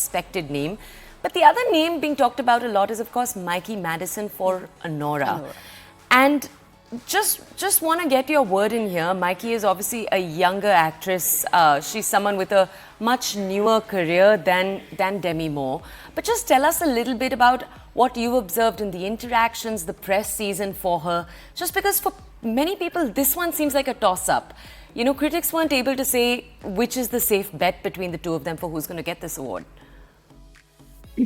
expected name. But the other name being talked about a lot is, of course, Mikey Madison for Anora. And just want to get your word in here. Mikey is obviously a younger actress. She's someone with a much newer career than Demi Moore. But just tell us a little bit about what you observed in the interactions, the press season for her. Just because for many people, this one seems like a toss-up. You know, critics weren't able to say which is the safe bet between the two of them for who's going to get this award.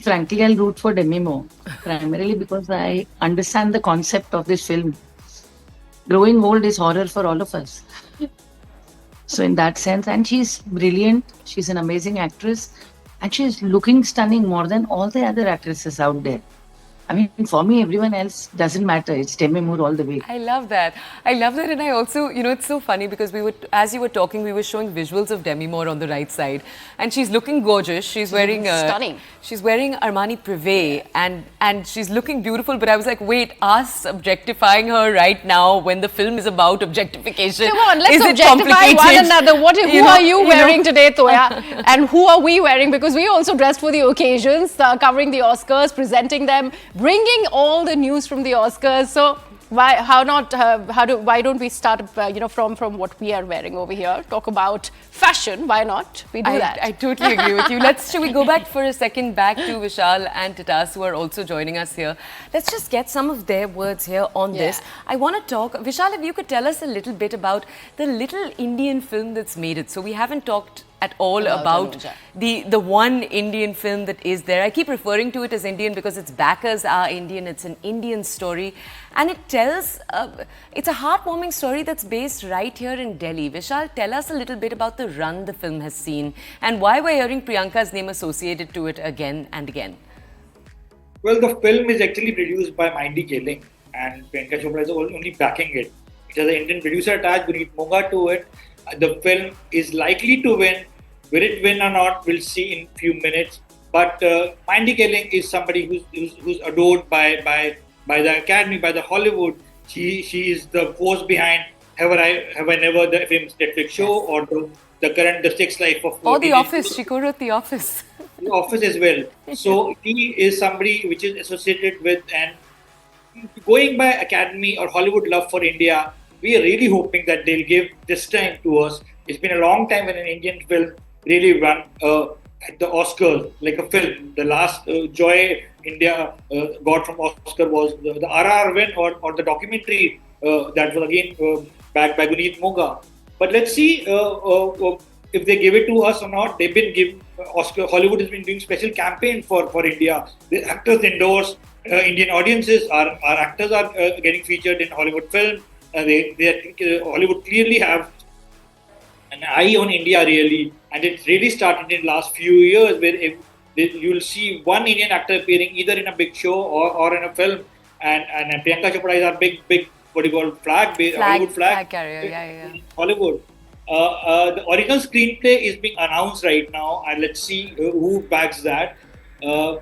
Frankly, I'll root for Demi Moore, primarily because I understand the concept of this film. Growing old is horror for all of us. So in that sense, and she's brilliant, she's an amazing actress, and she's looking stunning more than all the other actresses out there. I mean, for me, everyone else doesn't matter. It's Demi Moore all the way. I love that. And I also, you know, it's so funny because as you were talking, we were showing visuals of Demi Moore on the right side. And she's looking gorgeous. She's wearing... stunning. She's wearing Armani Privé and she's looking beautiful. But I was like, wait, us objectifying her right now when the film is about objectification. Come on, let's is objectify one another. Who are you wearing today, Toya? And who are we wearing? Because we also dressed for the occasions, covering the Oscars, presenting them, bringing all the news from the Oscars. So why don't we start from what we are wearing over here? Talk about fashion. Why not? We do that. I totally agree with you. Shall we go back for a second back to Vishal and Titas, who are also joining us here. Let's just get some of their words here on this. I want to talk, Vishal, if you could tell us a little bit about the little Indian film that's made it. So we haven't talked at all about the one Indian film that is there. I keep referring to it as Indian because its backers are Indian. It's an Indian story. And it tells, it's a heartwarming story that's based right here in Delhi. Vishal, tell us a little bit about the run the film has seen and why we're hearing Priyanka's name associated to it again and again. Well, the film is actually produced by Mindy Kaling and Priyanka Chopra is only backing it. It has an Indian producer attached, Guneet Monga, to it. The film is likely to win. Will it win or not, we'll see in a few minutes. But Mindy Kaling is somebody who's adored by the Academy, by the Hollywood. She is the force behind Have I Never, the famous Netflix show, or the sex life of... Or The Office. She co-wrote The Office. The Office as well. So he is somebody which is associated with, and going by Academy or Hollywood love for India, we are really hoping that they'll give this time to us. It's been a long time when an Indian film really run at the Oscars, like a film. The last joy India got from Oscar was the RR win or the documentary that was again backed by Guneet Monga. But let's see if they give it to us or not. They've been giving Hollywood has been doing special campaign for India. The actors endorse Indian audiences. Our actors are getting featured in Hollywood film. Hollywood clearly have an eye on India really, and it really started in the last few years where you'll see one Indian actor appearing either in a big show or in a film, and Priyanka Chopra is our big what do you call Hollywood flag carrier, yeah. Hollywood. The original screenplay is being announced right now, and let's see who backs that. Will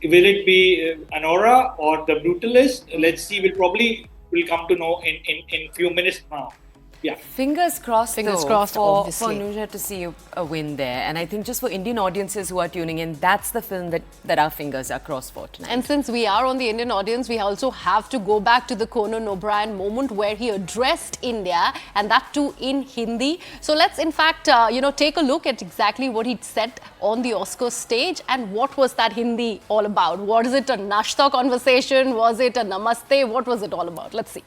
it be Anora or The Brutalist? Let's see. We'll come to know in few minutes now. Yeah. Fingers crossed for obviously. to see a win there. And I think just for Indian audiences who are tuning in, that's the film that our fingers are crossed for tonight. And since we are on the Indian audience, we also have to go back to the Conan O'Brien moment where he addressed India, and that too in Hindi. So let's in fact, take a look at exactly what he said on the Oscar stage and what was that Hindi all about. Was it a nashta conversation? Was it a namaste? What was it all about? Let's see.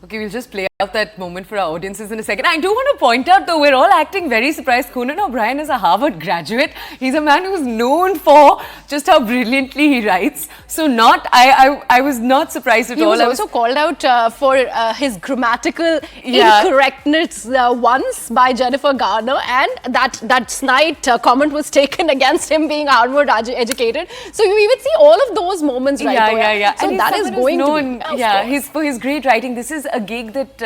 Okay, we'll just play out that moment for our audiences in a second. I do want to point out, though, we're all acting very surprised. Conan O'Brien is a Harvard graduate. He's a man who's known for just how brilliantly he writes. So I was not surprised at all. He was also called out for his grammatical incorrectness once by Jennifer Garner, and that snide comment was taken against him being Harvard educated. So you even see all of those moments, right? Yeah. So and that is going known, to be, for his great writing. This is a gig that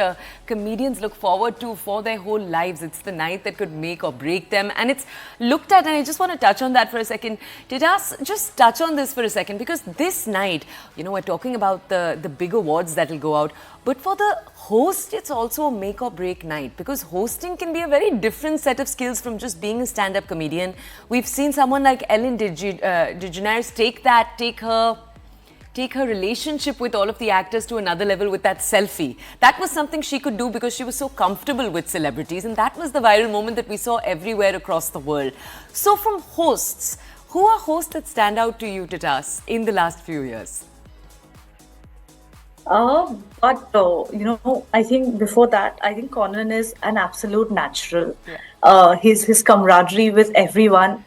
comedians look forward to for their whole lives. It's the night that could make or break them. And it's looked at, and I just want to touch on that for a second. Titas, just touch on this for a second, because this night, you know, we're talking about the big awards that will go out. But for the host, it's also a make or break night, because hosting can be a very different set of skills from just being a stand-up comedian. We've seen someone like Ellen DeGeneres take her relationship with all of the actors to another level with that selfie. That was something she could do because she was so comfortable with celebrities, and that was the viral moment that we saw everywhere across the world. So from hosts, who are hosts that stand out to you, Titas, in the last few years? I think before that, I think Conan is an absolute natural. His camaraderie with everyone.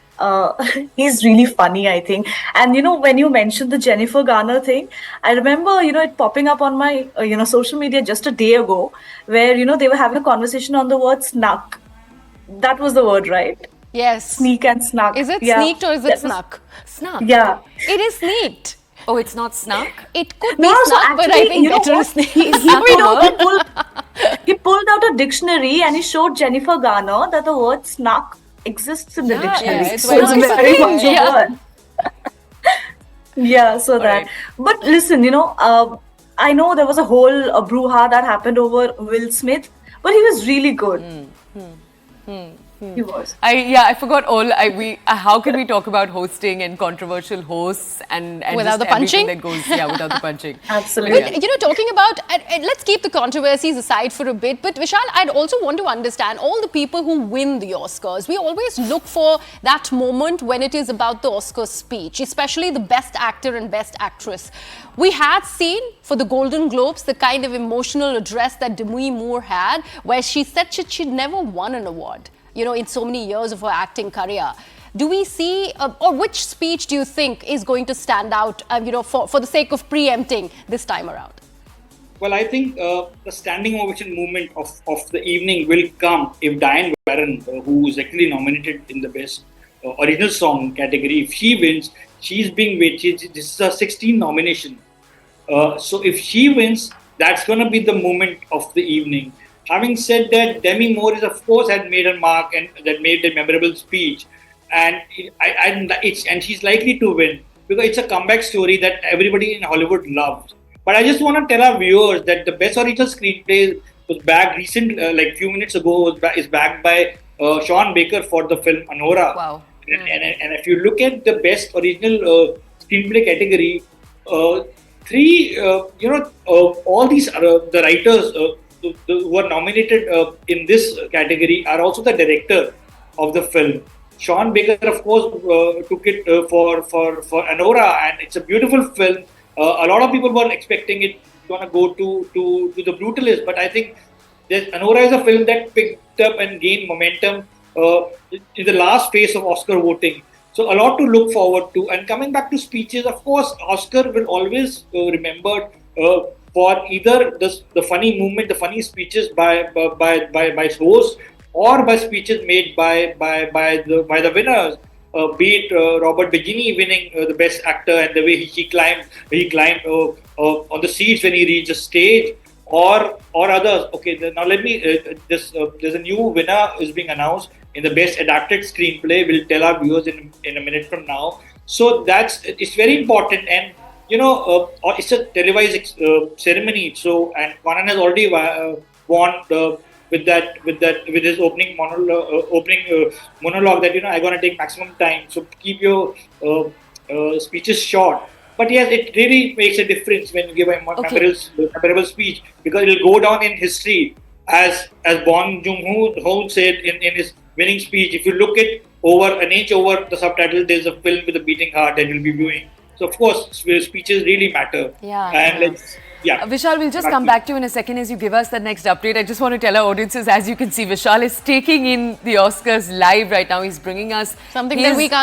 He's really funny, I think. And when you mentioned the Jennifer Garner thing, I remember it popping up on my social media just a day ago, where they were having a conversation on the word snuck. That was the word, right? Yes. Sneak and snuck. Is it sneaked or is it snuck? Snuck. Yeah. It is sneaked. Oh, it's not snuck? It could be snuck, but I think better is sneak. He pulled out a dictionary and he showed Jennifer Garner that the word snuck exists in the dictionary. it's So it's very much a word. So that. Right. But listen, I know there was a whole brouhaha that happened over Will Smith, but he was really good. He was. I forgot all. How can we talk about hosting and controversial hosts and Without just the punching? everything that goes, without the punching. Absolutely. But, talking about, let's keep the controversies aside for a bit, but Vishal, I'd also want to understand all the people who win the Oscars. We always look for that moment when it is about the Oscar speech, especially the best actor and best actress. We had seen for the Golden Globes the kind of emotional address that Demi Moore had, where she said she'd never won an award, in so many years of her acting career. Do we see, or which speech do you think is going to stand out, for the sake of preempting this time around? Well, I think the standing ovation movement of the evening will come if Diane Warren, who is actually nominated in the best original song category, if she wins, she's being weighted. This is her 16th nomination. So if she wins, that's going to be the moment of the evening. Having said that, Demi Moore is, of course, had made her mark and that made a memorable speech, and she's likely to win because it's a comeback story that everybody in Hollywood loves. But I just want to tell our viewers that the best original screenplay was bagged like few minutes ago, is backed by Sean Baker for the film Anora. Wow. And if you look at the best original screenplay category, all these the writers who are nominated in this category are also the director of the film. Sean Baker, of course, took it for Anora, and it's a beautiful film. A lot of people were expecting it to go to the Brutalist, but I think that Anora is a film that picked up and gained momentum in the last phase of Oscar voting. So a lot to look forward to. And coming back to speeches, of course, Oscar will always remember for either the funny movement, the funny speeches by hosts, or by speeches made by the winners. Be it Robert Beginny winning the best actor and the way he climbed on the seats when he reached the stage, or others. Okay, now let me. There's a new winner is being announced in the best adapted screenplay. We'll tell our viewers in a minute from now. So it's very important, and it's a televised ceremony. So, and Conan has already won with his opening monologue that I'm going to take maximum time. So keep your speeches short. But yes, it really makes a difference when you give a memorable speech, because it will go down in history as Bong Joon-ho said in his winning speech. If you look at over an inch over the subtitle, there's a film with a beating heart that you'll be viewing. So of course, speeches really matter. Vishal, we'll just come back to you in a second as you give us the next update. I just want to tell our audiences, as you can see, Vishal is taking in the Oscars live right now. He's bringing us something that we can't